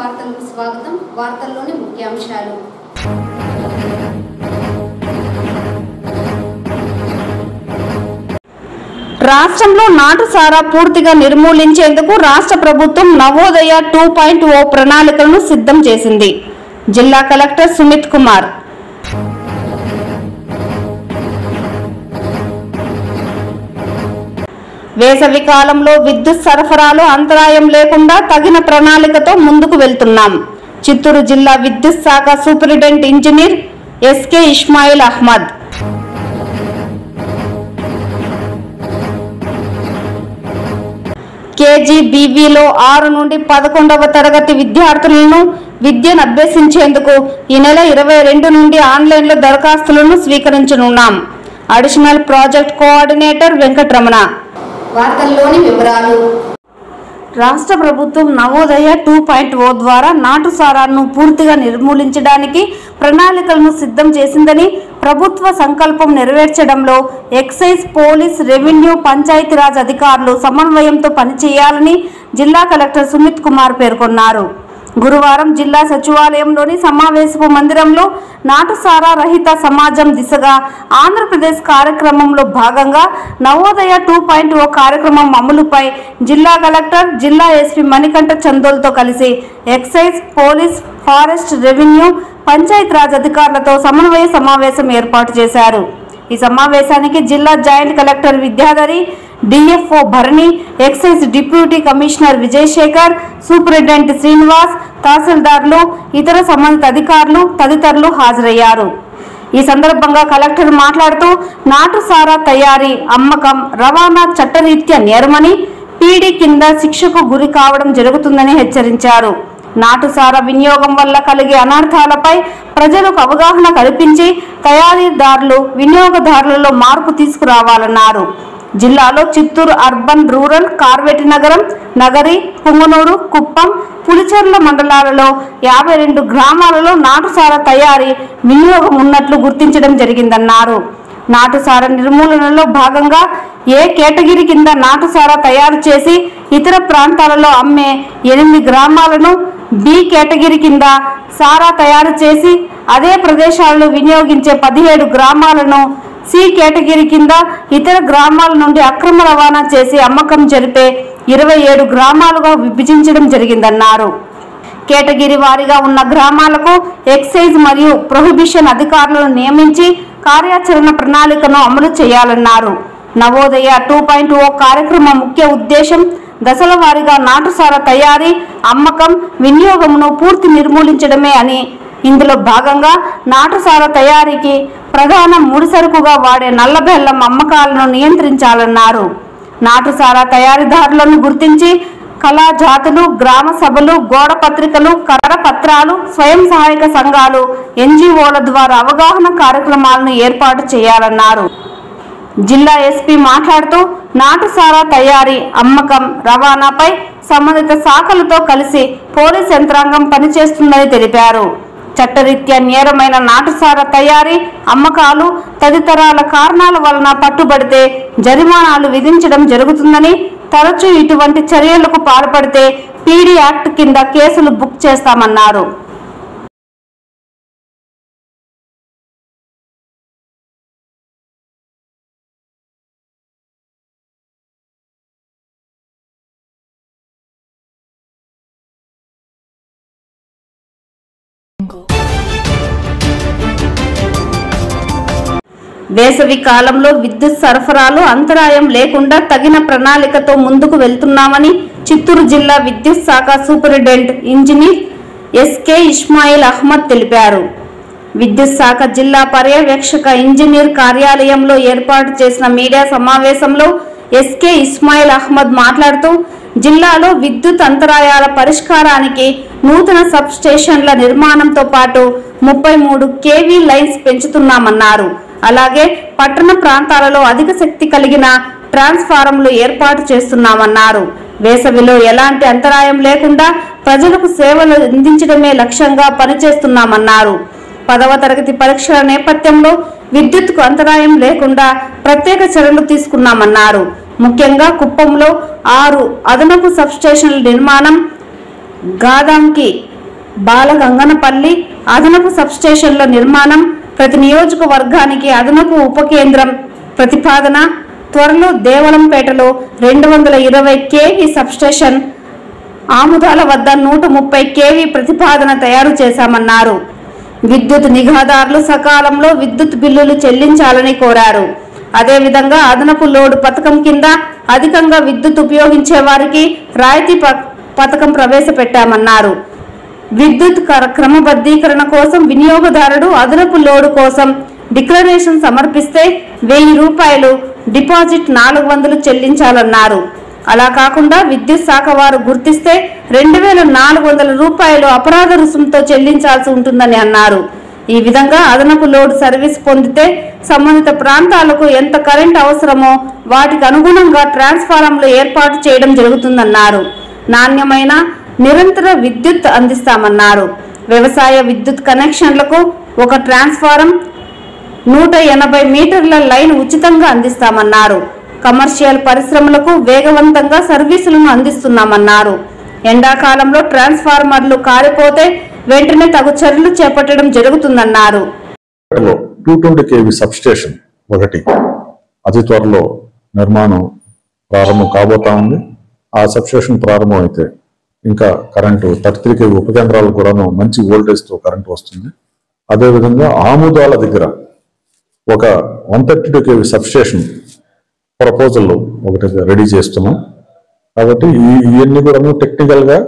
వార్తలకు స్వాగతం. వార్తల్లోని ముఖ్యాంశాలు. రాష్ట్రంలో నాటుసారా పూర్తిగా నిర్మూలించేందుకు రాష్ట్ర ప్రభుత్వం నవోదయ 2.0 ప్రణాళికలను సిద్ధం చేసింది. జిల్లా కలెక్టర్ సుమిత్ కుమార్. వేసవి కాలంలో విద్యుత్ సరఫరాలో అంతరాయం లేకుండా తగిన ప్రణాళికతో ముందుకు వెళ్తున్నాం. చిత్తూరు జిల్లా విద్యుత్ శాఖ superintendent engineer SK Ismail Ahmed. కేజీబీవీలో 6 నుండి 11వ తరగతి విద్యార్థులను విద్యను అభ్యసించేందుకు ఈ నెల 22 నుండి ఆన్లైన్లో దరఖాస్తులను స్వీకరించనున్నాం. Additional project coordinator Venkataramana. వార్తల్లోని వివరాలు. రాష్ట్ర ప్రభుత్వం నవోదయ 2.0 ద్వారా నాటుసారాను పూర్తిగా నిర్మూలించడానికి ప్రణాళికలను సిద్ధం చేసిందని, ప్రభుత్వ సంకల్పం నెరవేర్చడంలో ఎక్సైజ్, పోలీస్, రెవెన్యూ, పంచాయతీరాజ్ అధికారులు సమన్వయంతో పనిచేయాలని జిల్లా కలెక్టర్ సుమిత్ కుమార్ పేర్కొన్నారు. గురువారం జిల్లా సచివాలయంలోని సమావేశపు మందిరంలో నాటుసారా రహిత సమాజం దిశగా ఆంధ్రప్రదేశ్ కార్యక్రమంలో భాగంగా నవోదయ 2.0 కార్యక్రమం అమలుపై జిల్లా కలెక్టర్, జిల్లా ఎస్పీ మణికంఠ చందోల్తో కలిసి excise, police, forest, revenue, Panchayati Raj అధికారులతో సమన్వయ సమావేశం ఏర్పాటు చేశారు. ఈ సమావేశానికి జిల్లా joint collector Vidyadhari, DFO Bharani, excise deputy commissioner Vijayasekhar, superintendent Srinivas, తహసీల్దార్లు, ఇతర సంబంధిత అధికారులు తదితరులు హాజరయ్యారు. ఈ సందర్భంగా కలెక్టర్ మాట్లాడుతూ నాటుసారా తయారీ, అమ్మకం, రవాణా చట్టరీత్యా నేరమని, పీడీ కింద శిక్షకు గురి కావడం జరుగుతుందని హెచ్చరించారు. నాటుసారా వినియోగం వల్ల కలిగే అనర్థాలపై ప్రజలకు అవగాహన కల్పించి తయారీదారులు, వినియోగదారులలో మార్పు తీసుకురావాలన్నారు. జిల్లాలో చిత్తూరు అర్బన్, రూరల్, కార్వేటి నగరం, నగరి, పుంగనూరు, కుప్పం, పులిచెర్ల మండలాలలో 52 గ్రామాలలో నాటుసారా తయారీ, వినియోగం ఉన్నట్లు గుర్తించడం జరిగిందన్నారు. నాటుసారా నిర్మూలనలో భాగంగా ఏ కేటగిరీ కింద నాటుసారా తయారు చేసి ఇతర ప్రాంతాలలో అమ్మే 8 గ్రామాలను, బి కేటగిరీ కింద సారా తయారు చేసి అదే ప్రదేశాలలో వినియోగించే 17 గ్రామాలను, సి కేటగిరీ కింద ఇతర గ్రామాల నుండి అక్రమ రవాణా చేసి అమ్మకం జరిపే 27 గ్రామాలుగా విభజించడం జరిగిందన్నారు. కేటగిరీ వారీగా ఉన్న గ్రామాలకు ఎక్సైజ్ మరియు ప్రొహిబిషన్ అధికారులను నియమించి కార్యాచరణ ప్రణాళికను అమలు చేయాలన్నారు. నవోదయ 2.0 కార్యక్రమం ముఖ్య ఉద్దేశం దశల వారీగా నాటుసారా తయారీ, అమ్మకం, వినియోగమును పూర్తి నిర్మూలించడమే అని, ఇందులో భాగంగా నాటుసారా తయారీకి ప్రధాన ముడిసరుకుగా వాడే నల్ల బెల్లం అమ్మకాలను నియంత్రించాలన్నారు. నాటుసారా తయారీదారులను గుర్తించి కళా జాతులు, గ్రామ సభలు, గోడ పత్రికలు, కరపత్రాలు, స్వయం సహాయక సంఘాలు, ఎన్జిఓల ద్వారా అవగాహన కార్యక్రమాలను ఏర్పాటు చేయాలన్నారు. జిల్లా ఎస్పీ మాట్లాడుతూ నాటుసారా తయారీ, అమ్మకం, రవాణాపై సంబంధిత శాఖలతో కలిసి పోలీస్ యంత్రాంగం పనిచేస్తుందని తెలిపారు. చట్టరీత్యా నేరమైన నాటుసారా తయారీ, అమ్మకాలు తదితరాల కారణాల వలన పట్టుబడితే జరిమానాలు విధించడం జరుగుతుందని, తరచూ ఇటువంటి చర్యలకు పాల్పడితే పీడీ యాక్ట్ కింద కేసులు బుక్ చేస్తామన్నారు. వేసవి కాలంలో విద్యుత్ సరఫరాలో అంతరాయం లేకుండా తగిన ప్రణాళికతో ముందుకు వెళ్తున్నామని చిత్తూరు జిల్లా విద్యుత్ శాఖ superintendent engineer SK Ismail Ahmed తెలిపారు. విద్యుత్ శాఖ జిల్లా పర్యవేక్షక ఇంజనీర్ కార్యాలయంలో ఏర్పాటు చేసిన మీడియా సమావేశంలో ఎస్కే ఇస్మాయిల్ అహ్మద్ మాట్లాడుతూ జిల్లాలో విద్యుత్ అంతరాయాల పరిష్కారానికి నూతన సబ్ స్టేషన్ల నిర్మాణంతో పాటు 33 కేవీ లైన్స్ పెంచుతున్నామన్నారు. అలాగే పట్టణ ప్రాంతాలలో అధిక శక్తి కలిగిన ట్రాన్స్ఫార్మర్లు ఏర్పాటు చేస్తున్నామన్నారు. వేసవిలో ఎలాంటి అంతరాయం లేకుండా ప్రజలకు సేవలు అందించడమే లక్ష్యంగా పనిచేస్తున్నామన్నారు. 10వ తరగతి పరీక్షల నేపథ్యంలో విద్యుత్కు అంతరాయం లేకుండా ప్రత్యేక చర్యలు తీసుకున్నామన్నారు. ముఖ్యంగా కుప్పంలో 6 అదనపు సబ్ స్టేషన్ల నిర్మాణం, గాదాంకి బాలగంగనపల్లి అదనపు సబ్స్టేషన్ల నిర్మాణం, ప్రతి నియోజకవర్గానికి అదనపు ఉపకేంద్రం ప్రతిపాదన, త్వరలో దేవలంపేటలో 220 kV సబ్స్టేషన్, ఆముదాల వద్ద 130 kV ప్రతిపాదన తయారు చేశామన్నారు. విద్యుత్ నిఘాదారులు సకాలంలో విద్యుత్ బిల్లులు చెల్లించాలని కోరారు. అదేవిధంగా అదనపు లోడు పథకం కింద అధికంగా విద్యుత్ ఉపయోగించే వారికి రాయితీ పథకం ప్రవేశపెట్టామన్నారు. విద్యుత్ క్రమబద్ధీకరణ కోసం వినియోగదారుడు అదనపు లోడు కోసం డిక్లరేషన్ సమర్పిస్తే 1000 రూపాయలు డిపాజిట్ 400 చెల్లించాలన్నారు. అలా కాకుండా విద్యుత్ శాఖ వారు గుర్తిస్తే 2400 రూపాయలు అపరాధ రుసుముతో చెల్లించాల్సి ఉంటుందని అన్నారు. ఈ విధంగా అదనపు లోడ్ సర్వీస్ పొందితే సంబంధిత ప్రాంతాలకు ఎంత కరెంట్ అవసరమో వాటికి అనుగుణంగా ట్రాన్స్ఫారంలు ఏర్పాటు చేయడం జరుగుతుందన్నారు. నాణ్యమైన నిరంతర విద్యుత్ అందిస్తామన్నారు. వ్యవసాయ విద్యుత్ కనెక్షన్లకు ఒక ట్రాన్స్ఫారం 180 మీటర్ల లైన్ ఉచితంగా అందిస్తామన్నారు. కమర్షియల్ పరిశ్రమలకు వేగవంతంగా సర్వీసులను అందిస్తున్నామన్నారు. ఎండాకాలంలో ట్రాన్స్ఫార్మర్లు కారిపోతే వెంటనే తగు చర్యలు చేపట్టడం జరుగుతుందన్నారు. 220 kV సబ్స్టేషన్ ఒకటి అతి త్వరలో నిర్మాణం ప్రారంభం కాబోతా ఉంది. ఆ సబ్స్టేషన్ ప్రారంభం అయితే ఇంకా కరెంటు 33 kV ఉపకేంద్రాలకు కూడాను మంచి వోల్టేజ్తో కరెంటు వస్తుంది. అదేవిధంగా ఆముదాల దగ్గర ఒక 132 kV సబ్స్టేషన్ ప్రపోజల్ ఒకటి రెడీ చేస్తున్నాం. కాబట్టి ఇవన్నీ కూడా టెక్నికల్గా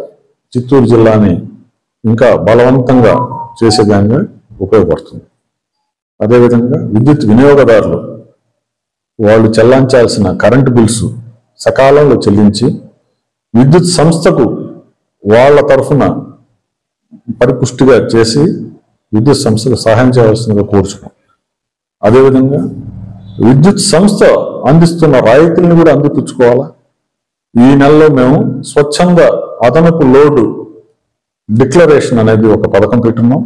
చిత్తూరు జిల్లాని ఇంకా బలవంతంగా చేసేదానికి ఉపయోగపడుతుంది. అదేవిధంగా విద్యుత్ వినియోగదారులు వాళ్ళు చెల్లించాల్సిన కరెంటు బిల్స్ సకాలంలో చెల్లించి విద్యుత్ సంస్థకు వాళ్ళ తరఫున పరిపుష్టిగా చేసి విద్యుత్ సంస్థకు సహాయం చేయవలసిందిగా కోరుచున్నాం. అదేవిధంగా విద్యుత్ సంస్థ అందిస్తున్న రాయితీలను కూడా అందిపుచ్చుకోవాలా. ఈ నెలలో మేము స్వచ్ఛంద అదనపు లోడు డిక్లరేషన్ అనేది ఒక పథకం పెట్టున్నాం.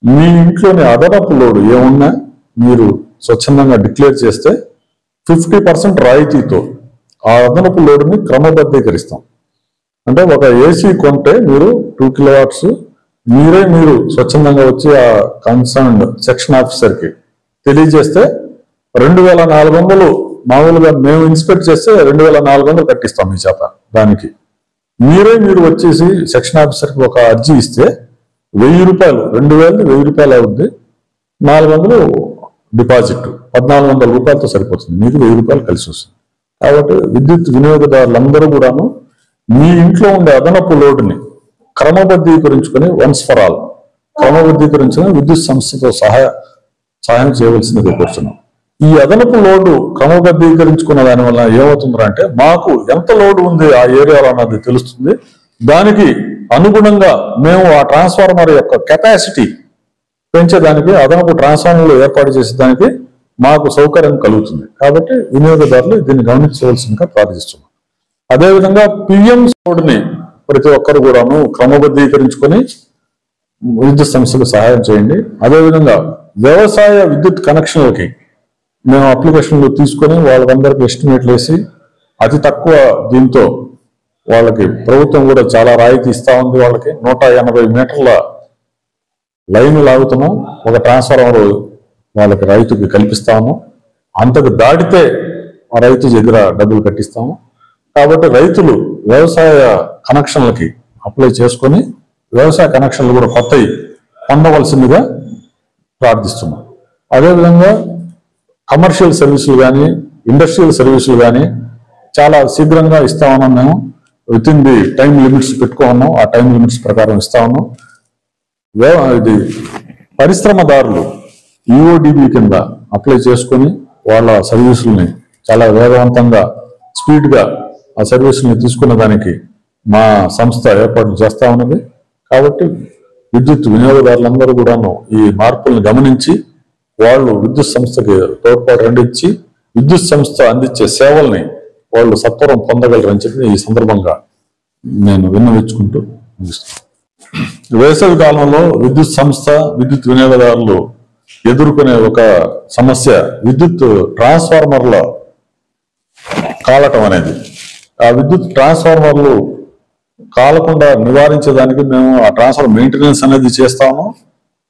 మీ ఇంట్లోని అదనపు లోడు ఏమున్నా మీరు స్వచ్ఛందంగా డిక్లేర్ చేస్తే 50% రాయితీతో ఆ అదనపు లోడుని క్రమబద్ధీకరిస్తాం. అంటే ఒక ఏసీ కొంటే మీరు 2 కిలోవాట్స్ మీరు స్వచ్ఛందంగా వచ్చి ఆ కన్సర్న్డ్ సెక్షన్ ఆఫీసర్కి తెలియజేస్తే 2400 మామూలుగా మేము ఇన్స్పెక్ట్ చేస్తే 2400 కట్టిస్తాం మీ చేత. దానికి మీరు వచ్చేసి సెక్షన్ ఆఫీసర్కి ఒక అర్జీ ఇస్తే 1000 రూపాయలు 1000 రూపాయలు అవుద్ది. 400 డిపాజిట్ 1400 రూపాయలతో సరిపోతుంది. మీకు 1000 రూపాయలు కలిసి వస్తుంది. కాబట్టి విద్యుత్ వినియోగదారులందరూ కూడాను మీ ఇంట్లో ఉండే అదనపు లోటుని క్రమబద్ధీకరించుకొని వన్స్ ఫర్ ఆల్ క్రమబద్ధీకరించుకొని విద్యుత్ సంస్థతో సహాయం చేయవలసిందిగా కోరుతున్నాం. ఈ అదనపు లోటు క్రమబద్ధీకరించుకున్న దానివల్ల ఏమవుతుందంటే మాకు ఎంత లోటు ఉంది ఆ ఏరియాలో అన్నది తెలుస్తుంది. దానికి అనుగుణంగా మేము ఆ ట్రాన్స్ఫార్మర్ యొక్క కెపాసిటీ పెంచేదానికి అదనపు ట్రాన్స్ఫార్మర్లు ఏర్పాటు చేసేదానికి మాకు సౌకర్యం కలుగుతుంది. కాబట్టి వినియోగదారులు దీన్ని గమనించవలసిందిగా ప్రార్థిస్తున్నాం. అదేవిధంగా పిఎం లోడ్ని ప్రతి ఒక్కరు కూడాను క్రమబద్ధీకరించుకొని విద్యుత్ సంస్థలకు సహాయం చేయండి. అదేవిధంగా వ్యవసాయ విద్యుత్ కనెక్షన్లకి మేము అప్లికేషన్లు తీసుకొని వాళ్ళందరికీ ఎస్టిమేట్లు వేసి అతి తక్కువ దీంతో వాళ్ళకి ప్రభుత్వం కూడా చాలా రాయితీ ఇస్తా ఉంది. వాళ్ళకి 180 మీటర్ల లైన్ లాగుతున్నాం. ఒక ట్రాన్స్ఫార్మర్ వాళ్ళకి రైతుకి కల్పిస్తాము. అంతకు దాటితే ఆ రైతు దగ్గర డబ్బులు కట్టిస్తాము. కాబట్టి రైతులు వ్యవసాయ కనెక్షన్లకి అప్లై చేసుకొని వ్యవసాయ కనెక్షన్లు కూడా కొత్తవి పొందవలసిందిగా ప్రార్థిస్తున్నాం. అదేవిధంగా కమర్షియల్ సర్వీసులు కానీ ఇండస్ట్రియల్ సర్వీసులు కానీ చాలా శీఘ్రంగా ఇస్తా ఉన్నాం. మేము with in the time limits పెట్టుకున్నాం. ఆ టైం లిమిట్స్ ప్రకారం ఇస్తా ఉన్నాం. ఇది పరిశ్రమదారులు ఈఓడిబి కింద అప్లై చేసుకొని వాళ్ళ సర్వీసుల్ని చాలా వేగవంతంగా స్పీడ్గా ఆ సర్వీసుల్ని తీసుకున్న దానికి మా సంస్థ ఏర్పాటు చేస్తా ఉన్నది. కాబట్టి విద్యుత్ వినియోగదారులందరూ కూడాను ఈ మార్పులను గమనించి వాళ్ళు విద్యుత్ సంస్థకి తోడ్పాటు అందించి విద్యుత్ సంస్థ అందించే సేవల్ని వాళ్ళు సత్వరం పొందగలరని చెప్పి ఈ సందర్భంగా నేను విన్నవించుకుంటూ ముగిస్తాను. వేసవి కాలంలో విద్యుత్ సంస్థ విద్యుత్ వినియోగదారులు ఎదుర్కొనే ఒక సమస్య విద్యుత్ ట్రాన్స్ఫార్మర్ల కాలటం అనేది. ఆ విద్యుత్ ట్రాన్స్ఫార్మర్లు కాలకుండా నివారించేదానికి మేము ఆ ట్రాన్స్ఫార్మర్ మెయింటెనెన్స్ అనేది చేస్తాము.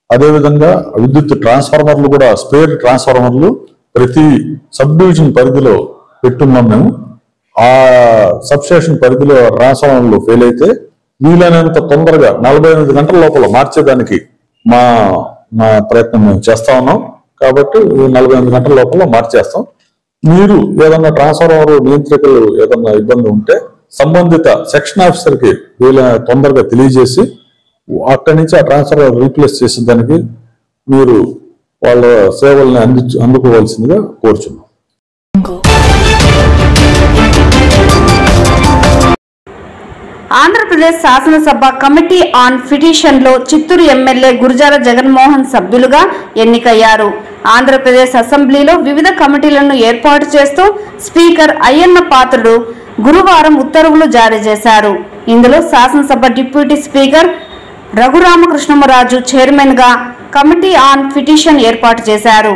అదేవిధంగా విద్యుత్ ట్రాన్స్ఫార్మర్లు కూడా స్పేర్ ట్రాన్స్ఫార్మర్లు ప్రతి సబ్ డివిజన్ పరిధిలో పెట్టున్నాం మేము. ఆ సబ్స్టేషన్ పరిధిలో ట్రాన్స్ఫార్మర్లు ఫెయిల్ అయితే వీలైనంత తొందరగా 48 గంటల లోపల మార్చేదానికి మా ప్రయత్నం మేము చేస్తా ఉన్నాం. కాబట్టి 48 గంటల లోపల మార్చేస్తాం. మీరు ఏదన్నా ట్రాన్స్ఫార్మర్ నియంత్రికలు ఏదన్నా ఇబ్బంది ఉంటే సంబంధిత సెక్షన్ ఆఫీసర్కి తొందరగా తెలియజేసి అక్కడి నుంచి ఆ ట్రాన్స్ఫార్మర్ రీప్లేస్ చేసేదానికి మీరు వాళ్ళ సేవల్ని అందుకోవాల్సిందిగా కోరుచున్నాం. ఆంధ్రప్రదేశ్ శాసనసభ కమిటీ ఆన్ పిటిషన్లో చిత్తూరు ఎమ్మెల్యే గురజాల జగన్మోహన్ సభ్యులుగా ఎన్నికయ్యారు. ఆంధ్రప్రదేశ్ అసెంబ్లీలో వివిధ కమిటీలను ఏర్పాటు చేస్తూ స్పీకర్ అయ్యన్న పాత్రుడు గురువారం ఉత్తర్వులు జారీ చేశారు. ఇందులో శాసనసభ డిప్యూటీ స్పీకర్ రఘురామకృష్ణమరాజు చైర్మన్ గా కమిటీ ఆన్ పిటిషన్ ఏర్పాటు చేశారు.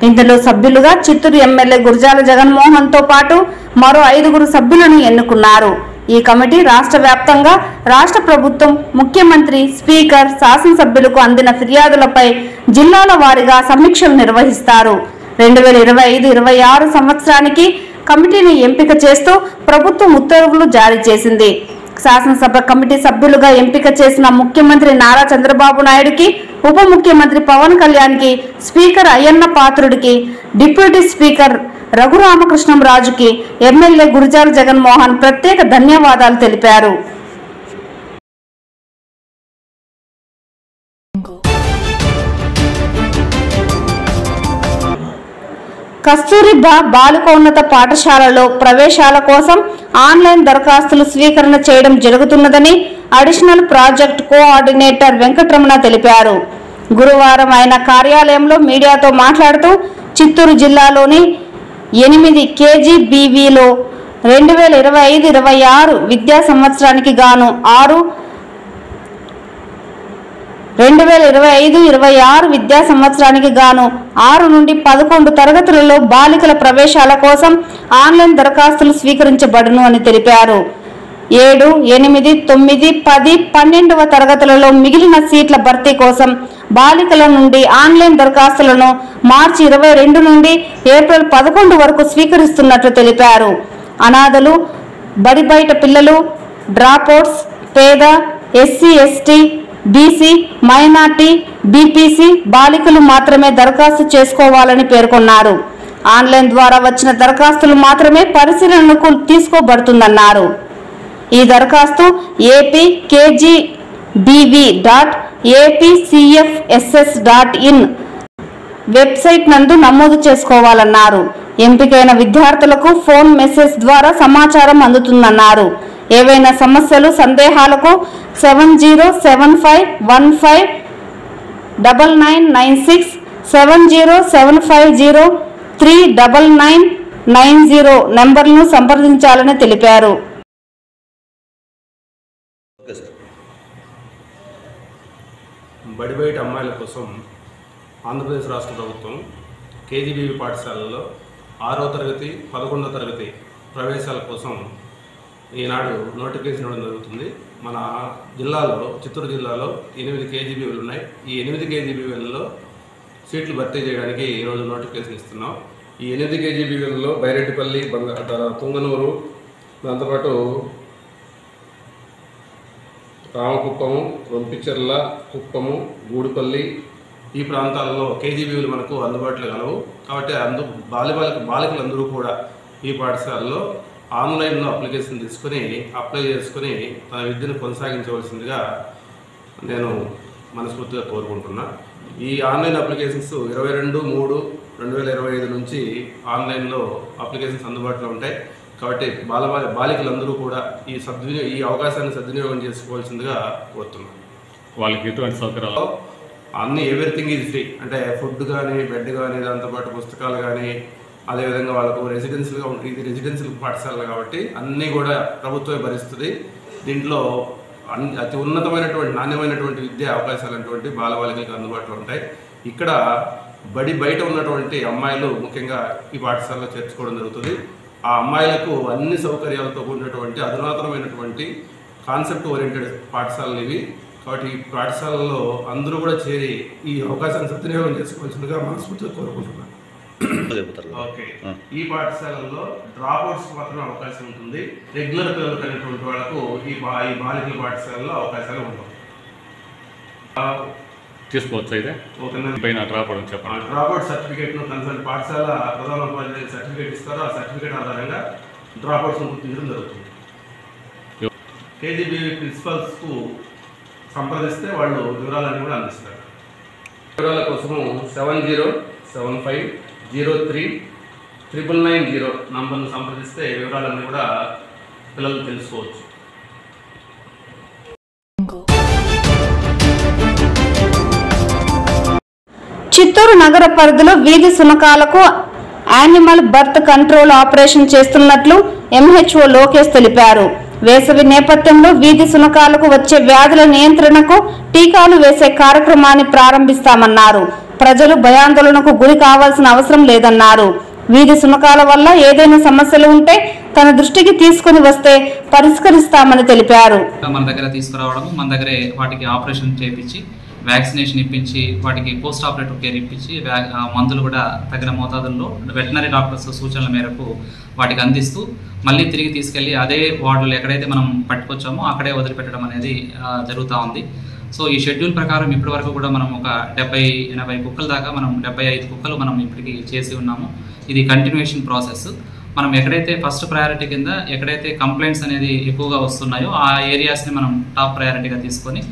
ఇందులో సభ్యులుగా చిత్తూరు ఎమ్మెల్యే గురజాల జగన్మోహన్ తో పాటు మరో 5 సభ్యులను ఎన్నుకున్నారు. ఈ కమిటీ రాష్ట్ర వ్యాప్తంగా రాష్ట్ర ప్రభుత్వం, ముఖ్యమంత్రి, స్పీకర్, శాసనసభ్యులకు అందిన ఫిర్యాదులపై జిల్లాల వారీగా సమీక్షలు నిర్వహిస్తారు. 2025-26 సంవత్సరానికి కమిటీని ఎంపిక చేస్తూ ప్రభుత్వం ఉత్తర్వులు జారీ చేసింది. శాసనసభ కమిటీ సభ్యులుగా ఎంపిక చేసిన ముఖ్యమంత్రి నారా చంద్రబాబు నాయుడుకి, ఉప ముఖ్యమంత్రి పవన్ కళ్యాణ్కి, స్పీకర్ అయ్యన్న పాత్రుడికి, డిప్యూటీ స్పీకర్ రఘురామకృష్ణంరాజుకి ఎమ్మెల్యే గురజాల జగన్మోహన్ ప్రత్యేక ధన్యవాదాలు తెలిపారు. కస్తూరిబా బాలికోన్నత పాఠశాలలో ప్రవేశాల కోసం ఆన్లైన్ దరఖాస్తులు స్వీకరణ చేయడం జరుగుతున్నదని అడిషనల్ ప్రాజెక్ట్ కోఆర్డినేటర్ వెంకటరమణ తెలిపారు. గురువారం ఆయన కార్యాలయంలో మీడియాతో మాట్లాడుతూ చిత్తూరు జిల్లాలోని 8 KGBVలో 2025-26 విద్యా సంవత్సరానికి గాను 2025-26 విద్యా సంవత్సరానికి గాను 6 నుండి 11 తరగతులలో బాలికల ప్రవేశాల కోసం ఆన్లైన్ దరఖాస్తులు స్వీకరించబడును అని తెలిపారు. 7, 8, 9, 10, 12వ తరగతులలో మిగిలిన సీట్ల భర్తీ కోసం బాలికల నుండి ఆన్లైన్ దరఖాస్తులను మార్చి 22 నుండి ఏప్రిల్ 11 వరకు స్వీకరిస్తున్నట్లు తెలిపారు. అనాథలు, బడి బయట పిల్లలు, డ్రాప్అవుట్స్, పేద, SC, ST, BC, minority, BPC బాలికలు మాత్రమే దరఖాస్తు చేసుకోవాలని పేర్కొన్నారు. ఆన్లైన్ ద్వారా వచ్చిన దరఖాస్తులు మాత్రమే పరిశీలనకు తీసుకోబడుతుందన్నారు. ఈ దరఖాస్తు apkgbv.apcfss.in వెబ్సైట్ నందు నమోదు చేసుకోవాలన్నారు. ఎంపికైన విద్యార్థులకు ఫోన్ మెసేజ్ ద్వారా సమాచారం అందుతుందన్నారు. ఏవైనా సమస్యలు, సందేహాలకు 7075159996, 7075039990 నెంబర్లను సంప్రదించాలని తెలిపారు. బడి బయట అమ్మాయిల కోసం ఆంధ్రప్రదేశ్ రాష్ట్ర ప్రభుత్వం KGBV పాఠశాలలో 6వ తరగతి, 11వ తరగతి ప్రవేశాల కోసం ఈనాడు నోటిఫికేషన్ ఇవ్వడం జరుగుతుంది. మన జిల్లాలో, చిత్తూరు జిల్లాలో 8 KGBVలు ఉన్నాయి. ఈ 8 KGBVలలో సీట్లు భర్తీ చేయడానికి ఈరోజు నోటిఫికేషన్ ఇస్తున్నాం. ఈ 8 KGBVలలో బైరెడ్డిపల్లి, తుంగనూరు, దాంతోపాటు రామకుప్పము, రొంపిచెర్ల, కుప్పము, గూడిపల్లి ఈ ప్రాంతాలలో KGBVలు మనకు అందుబాటులో కలవు. కాబట్టి బాలికలందరూ కూడా ఈ పాఠశాలలో ఆన్లైన్లో అప్లికేషన్ తీసుకుని అప్లై చేసుకుని తన విద్యను కొనసాగించవలసిందిగా నేను మనస్ఫూర్తిగా కోరుకుంటున్నా. ఈ ఆన్లైన్ అప్లికేషన్స్ 22/3/2025 నుంచి ఆన్లైన్లో అప్లికేషన్స్ అందుబాటులో ఉంటాయి. కాబట్టి బాలికలందరూ కూడా ఈ అవకాశాన్ని సద్వినియోగం చేసుకోవాల్సిందిగా కోరుతున్నాను. వాళ్ళకి ఎటువంటి సౌకర్యాలు ఎవ్రీథింగ్ ఈజ్ ఫ్రీ. అంటే ఫుడ్ కానీ, బెడ్ కానీ, దాంతోపాటు పుస్తకాలు కానీ, అదేవిధంగా వాళ్ళకు రెసిడెన్షియల్ పాఠశాలలు కాబట్టి అన్నీ కూడా ప్రభుత్వమే భరిస్తుంది. దీంట్లో అతి ఉన్నతమైనటువంటి, నాణ్యమైనటువంటి విద్యా అవకాశాలు అనేటువంటి బాలబాలికలకు అందుబాటులో ఉంటాయి. ఇక్కడ బడి బయట ఉన్నటువంటి అమ్మాయిలు ముఖ్యంగా ఈ పాఠశాలలో చేర్చుకోవడం జరుగుతుంది. ఆ అమ్మాయిలకు అన్ని సౌకర్యాలతో కూడినటువంటి అధునాతనమైనటువంటి కాన్సెప్ట్ ఓరియంటెడ్ పాఠశాలలు ఇవి. కాబట్టి ఈ పాఠశాలలో అందరూ కూడా చేరి ఈ అవకాశాన్ని సద్వినియోగం చేసుకోవాల్సిందిగా మనస్ఫూర్తిగా కోరుకుంటున్నాను. ఓకే, ఈ పాఠశాలల్లో డ్రాప్అవుట్స్ మాత్రమే అవకాశం ఉంటుంది. రెగ్యులర్ పిల్లలు కలిగినటువంటి వాళ్ళకు ఈ బాలికల పాఠశాలలో అవకాశాలు ఉండవు. తీసుకోవచ్చు అయితే పైన డ్రాప్అవుట్ చెప్పండి. డ్రాప్అవుట్ సర్టిఫికేట్ను కన్సల్ట్ పాఠశాల ప్రధానోపాధ్యాయులు సర్టిఫికేట్ ఇస్తారో ఆ సర్టిఫికేట్ ఆధారంగా డ్రాప్అవుట్స్ను గుర్తించడం జరుగుతుంది. కేజీబీవీ ప్రిన్సిపల్స్కు సంప్రదిస్తే వాళ్ళు వివరాలన్నీ కూడా అందిస్తారు. వివరాల కోసము 7075039990 నంబర్ను సంప్రదిస్తే వివరాలన్నీ కూడా పిల్లలు తెలుసుకోవచ్చు. చిత్తూరు నగర పరిధిలో వీధి శునకాలకు యానిమల్ బర్త్ కంట్రోల్ ఆపరేషన్ చేస్తున్నట్లు ఎంహెచ్ఓ లోకేష్ తెలిపారు. వేసవి నేపథ్యంలో వీధి శునకాలకు వచ్చే వ్యాధుల నియంత్రణకు టీకాలు వేసే కార్యక్రమాన్ని ప్రారంభిస్తామన్నారు. ప్రజలు భయాందోళనకు గురి కావాల్సిన అవసరం లేదన్నారు. వీధి శునకాల వల్ల ఏదైనా సమస్యలు ఉంటే తన దృష్టికి తీసుకుని వస్తే పరిష్కరిస్తామని తెలిపారు. మన దగ్గర తీసుకురావడం, మన దగ్గరే వాటికి ఆపరేషన్ చేయించి వ్యాక్సినేషన్ ఇప్పించి వాటికి పోస్ట్ ఆపరేటివ్ కేర్ ఇప్పించి మందులు కూడా తగిన మోతాదుల్లో వెటనరీ డాక్టర్స్ సూచనల మేరకు వాటికి అందిస్తూ మళ్ళీ తిరిగి తీసుకెళ్ళి అదే వార్డులు ఎక్కడైతే మనం పట్టుకొచ్చామో అక్కడే వదిలిపెట్టడం అనేది జరుగుతూ ఉంది. సో ఈ షెడ్యూల్ ప్రకారం ఇప్పటి వరకు కూడా మనం ఒక 70-80 కుక్కల దాకా మనం 75 కుక్కలు మనం ఇప్పటికి చేసి ఉన్నాము. ఇది కంటిన్యూషన్ ప్రాసెస్. మనం ఎక్కడైతే ఫస్ట్ ప్రయారిటీ కింద ఎక్కడైతే కంప్లైంట్స్ అనేది ఎక్కువగా వస్తున్నాయో ఆ ఏరియాస్ని మనం టాప్ ప్రయారిటీగా తీసుకొని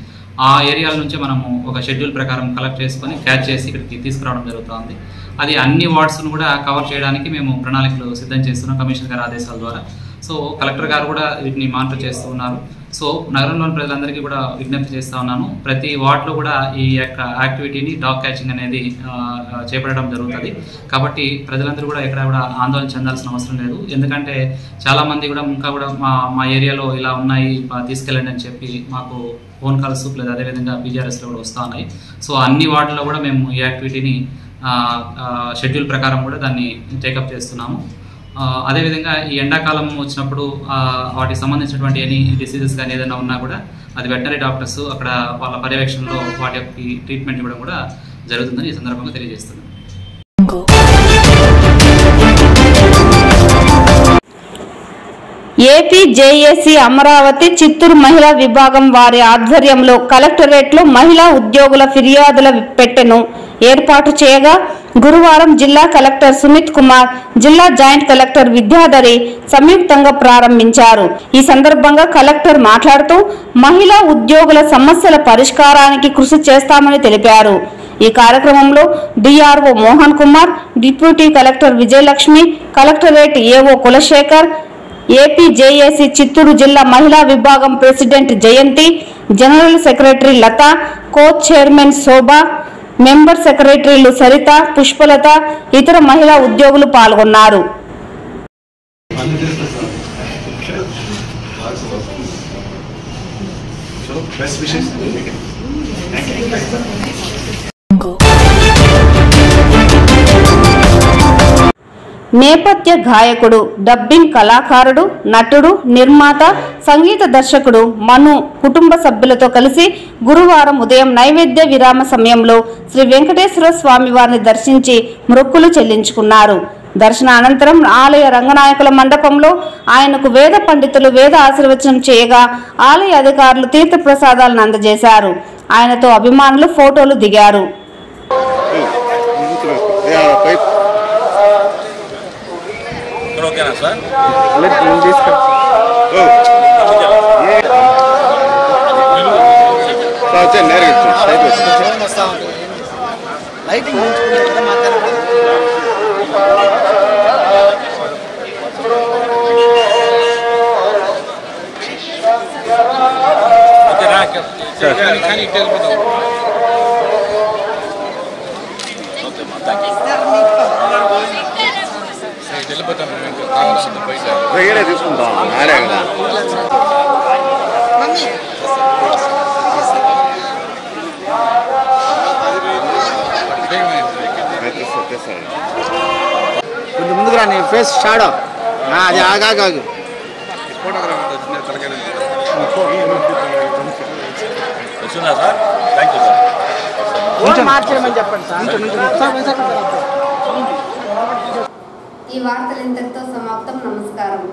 ఆ ఏరియాల నుంచి మనము ఒక షెడ్యూల్ ప్రకారం కలెక్ట్ చేసుకొని క్యాచ్ చేసి ఇక్కడికి తీసుకురావడం జరుగుతుంది. అది అన్ని వార్డ్స్ను కూడా కవర్ చేయడానికి మేము ప్రణాళికలు సిద్ధం చేస్తున్నాం కమిషనర్ గారి ఆదేశాల ద్వారా. సో కలెక్టర్ గారు కూడా వీటిని మానిటర్ చేస్తూ ఉన్నారు. సో నగరంలోని ప్రజలందరికీ కూడా విజ్ఞప్తి చేస్తూ ఉన్నాను, ప్రతి వార్డులో కూడా ఈ యొక్క యాక్టివిటీని డాగ్ క్యాచింగ్ అనేది చేపట్టడం జరుగుతుంది. కాబట్టి ప్రజలందరూ కూడా ఎక్కడ కూడా ఆందోళన చెందాల్సిన అవసరం లేదు. ఎందుకంటే చాలామంది కూడా ఇంకా కూడా మా ఏరియాలో ఇలా ఉన్నాయి తీసుకెళ్ళండి అని చెప్పి మాకు ఫోన్ కాల్స్ లేదా అదేవిధంగా పీజీఆర్ఎస్లో కూడా వస్తూ ఉన్నాయి. సో అన్ని వార్డుల్లో కూడా మేము ఈ యాక్టివిటీని షెడ్యూల్ ప్రకారం కూడా దాన్ని టేకప్ చేస్తున్నాము. అదేవిధంగా ఈ ఎండాకాలం వచ్చినప్పుడు వాటికి సంబంధించినటువంటి ఎనీ డిసీజెస్ కానీ ఏదైనా ఉన్నా కూడా అది వెటనరీ డాక్టర్స్ అక్కడ వాళ్ళ పర్యవేక్షణలో వాటి యొక్క ట్రీట్మెంట్ ఇవ్వడం కూడా జరుగుతుందని ఈ సందర్భంగా తెలియజేస్తున్నాను. ఏపీ జేఏసీ అమరావతి చిత్తూరు మహిళా విభాగం వారి ఆధ్వర్యంలో కలెక్టరేట్లో మహిళా ఉద్యోగుల ఫిర్యాదుల పెట్టెను ఏర్పాటు చేయగా గురువారం జిల్లా కలెక్టర్ సుమిత్ కుమార్, జిల్లా జాయింట్ కలెక్టర్ విద్యాధరి సంయుక్తంగా ప్రారంభించారు. ఈ సందర్భంగా కలెక్టర్ మాట్లాడుతూ మహిళా ఉద్యోగుల సమస్యల పరిష్కారానికి కృషి చేస్తామని తెలిపారు. ఈ కార్యక్రమంలో DRO Mohan Kumar, deputy collector Vijayalakshmi, collectorate AO Kulasekhar, AP JAC Chittoor జిల్లా మహిళా విభాగం ప్రెసిడెంట్ జయంతి, జనరల్ సెక్రటరీ లత, కో చైర్మన్ శోభ, మెంబర్ సెక్రటరీలు సరిత, పుష్పలత, ఇతర మహిళా ఉద్యోగులు పాల్గొన్నారు. నేపథ్య గాయకుడు, డబ్బింగ్ కళాకారుడు, నటుడు, నిర్మాత, సంగీత దర్శకుడు మను కుటుంబ సభ్యులతో కలిసి గురువారం ఉదయం నైవేద్య విరామ సమయంలో శ్రీ వెంకటేశ్వర స్వామి వారిని దర్శించి మొక్కులు చెల్లించుకున్నారు. దర్శన అనంతరం ఆలయ రంగనాయకుల మండపంలో ఆయనకు వేద పండితులు వేద ఆశీర్వచనం చేయగా ఆలయ అధికారులు తీర్థ ప్రసాదాలను అందజేశారు. ఆయనతో అభిమానులు ఫోటోలు దిగారు. ఓకేనా సార్? కానీ ఇటు వెళ్ళిపోతాం. వెళ్ళిపోతాం తీసుకుంటాం. కొంచెం ముందుగా నీ ఫేస్ షాడో అది ఆగాగు. ఫోటోగ్రాఫర్ వచ్చిందా సార్? Thank you sir. మార్చేయమని చెప్పండి సార్. ఈ వార్తలు ఇంతటితో సమాప్తం. నమస్కారం.